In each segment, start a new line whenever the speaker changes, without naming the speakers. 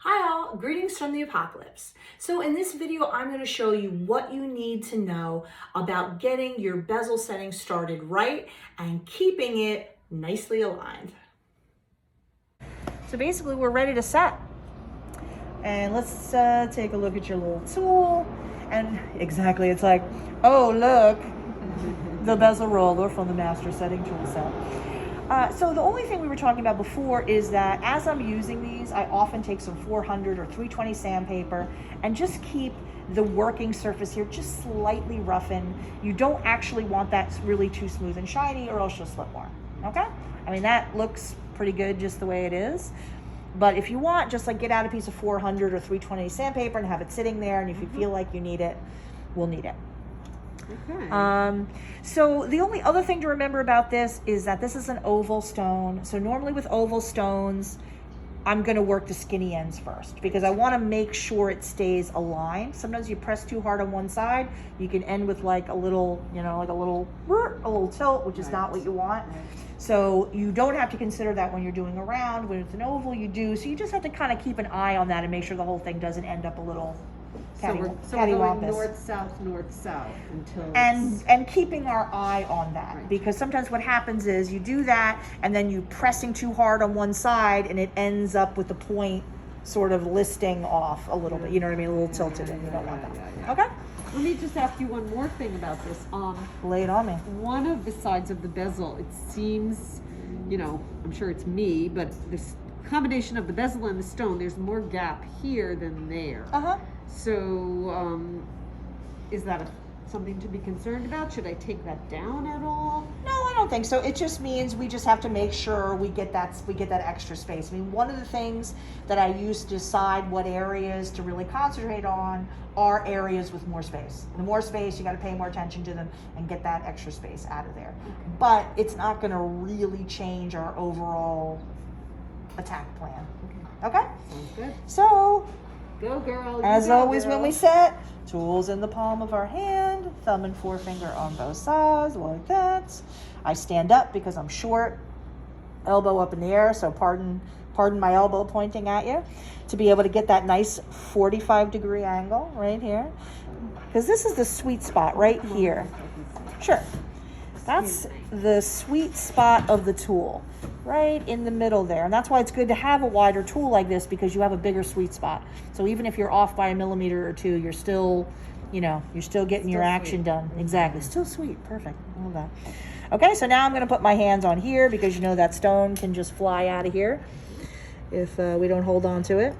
Hi all, greetings from the apocalypse. So in this video, I'm going to show you what you need to know about getting your bezel setting started right and keeping it nicely aligned.
So basically we're ready to set. And let's take a look at your little tool. And exactly, it's like, oh look, the bezel roller from the master setting tool set. So the only thing we were talking about before is that as I'm using these, I often take some 400 or 320 sandpaper and just keep the working surface here just slightly roughened. You don't actually want that really too smooth and shiny or else you'll slip more, okay? I mean, that looks pretty good just the way it is. But if you want, just like get out a piece of 400 or 320 sandpaper and have it sitting there, and if you feel like you need it, we'll need it.
Okay.
So the only other thing to remember about this is that this is an oval stone. So normally with oval stones, I'm going to work the skinny ends first because I want to make sure it stays aligned. Sometimes you press too hard on one side, you can end with like a little, you know, like a little tilt, which is not what you want. So you don't have to consider that when you're doing a round. When it's an oval, you do. So you just have to kind of keep an eye on that and make sure the whole thing doesn't end up a little
So we're going north, south until
and keeping our eye on that,
Right.
because sometimes what happens is you do that and then you pressing too hard on one side and it ends up with the point sort of listing off a little bit, you know what I mean, a little tilted, and you don't want that.
yeah.
Okay,
Let me just ask you one more thing about this.
lay it on me.
One of the sides of the bezel, it seems, you know, I'm sure it's me, but this combination of the bezel and the stone, there's more gap here than there. So, is that something to be concerned about? Should I take that down at all?
No, I don't think so. It just means we just have to make sure we get that extra space. I mean, one of the things that I use to decide what areas to really concentrate on are areas with more space. The more space, you got to pay more attention to them and get that extra space out of there.
Okay.
But it's not going to really change our overall attack plan. Okay?
Sounds good.
So,
Go, girl.
as
You go,
always,
girl.
when we set, tools in the palm of our hand, thumb and forefinger on both sides, like that. I stand up because I'm short, elbow up in the air, so pardon my elbow pointing at you, to be able to get that nice 45-degree angle right here. Because this is the sweet spot right here. Sure. That's the sweet spot of the tool, right in the middle there. And that's why it's good to have a wider tool like this, because you have a bigger sweet spot. So even if you're off by a millimeter or two, you're still, you know, you're still getting your action done. Exactly. Still sweet. Perfect. I love that. Okay, so now I'm going to put my hands on here because you know that stone can just fly out of here if we don't hold on to it.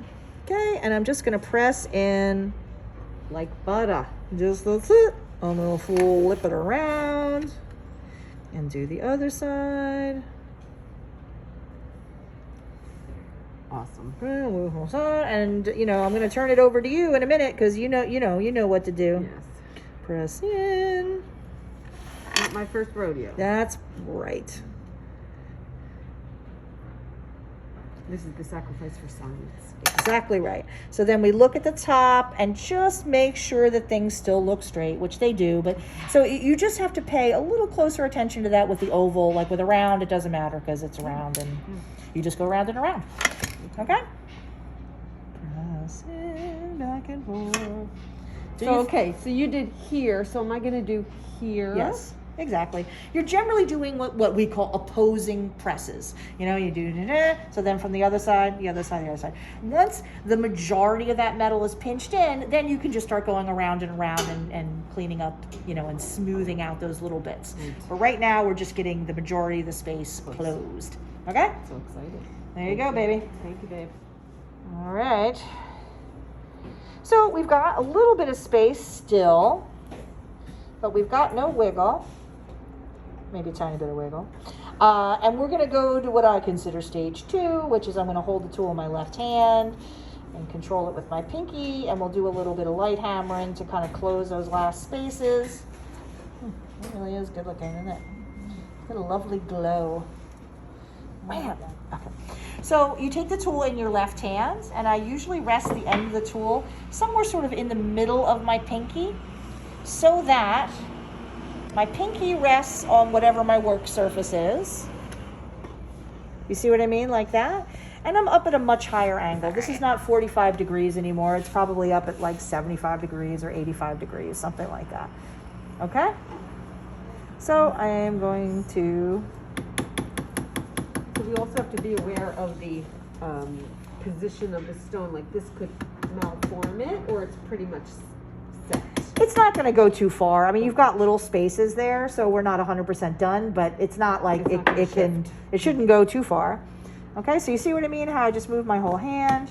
Okay, and I'm just going to press in
Like butter.
just that's it. I'm going to flip it around and do the other side.
Awesome.
And you know, I'm going to turn it over to you in a minute because you know what to do.
Yes.
Press in.
Not my first rodeo.
That's right.
This is the sacrifice for science.
Exactly right. So then we look at the top and just make sure that things still look straight, which they do. But so you just have to pay a little closer attention to that with the oval. Like with a round, it doesn't matter because it's a round and you just go around and around. Okay? Press it back and forth.
So you did here. So am I going to do here?
Yes, exactly. You're generally doing what we call opposing presses. You know, you do so then from the other side, the other side, the other side. Once the majority of that metal is pinched in, then you can just start going around and around and cleaning up, you know, and smoothing out those little bits.
Right.
But right now, we're just getting the majority of the space closed. Okay?
So excited.
There you go, baby.
Thank you, babe.
All right. So we've got a little bit of space still, but we've got no wiggle. Maybe a tiny bit of wiggle. And we're going to go to what I consider stage 2, which is I'm going to hold the tool in my left hand and control it with my pinky, and we'll do a little bit of light hammering to kind of close those last spaces. It really is good looking, isn't it? It's got a lovely glow. Man. Okay. So you take the tool in your left hand, and I usually rest the end of the tool somewhere sort of in the middle of my pinky so that my pinky rests on whatever my work surface is. You see what I mean? Like that. And I'm up at a much higher angle. This is not 45 degrees anymore. It's probably up at like 75 degrees or 85 degrees, something like that. Okay? So I am going to...
So we also have to be aware of the position of the stone. Like this could malform it, or it's pretty much set.
It's not going to go too far. I mean, you've got little spaces there, so we're not 100% done, but it's not like it shouldn't go too far. Okay, so you see what I mean? How I just move my whole hand.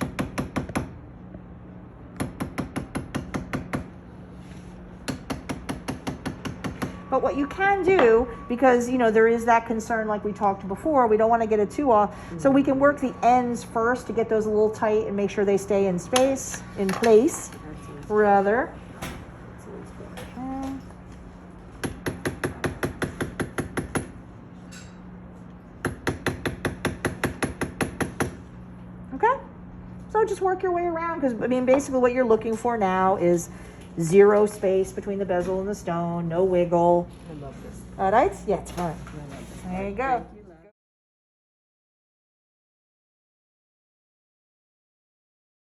But what you can do, because, you know, there is that concern like we talked before, we don't want to get it too off, so we can work the ends first to get those a little tight and make sure they stay in place, rather. Okay, so just work your way around, because, I mean, basically what you're looking for now is 0 space between the bezel and the stone, no wiggle.
I love this.
All right? Yeah, it's fun. There you go.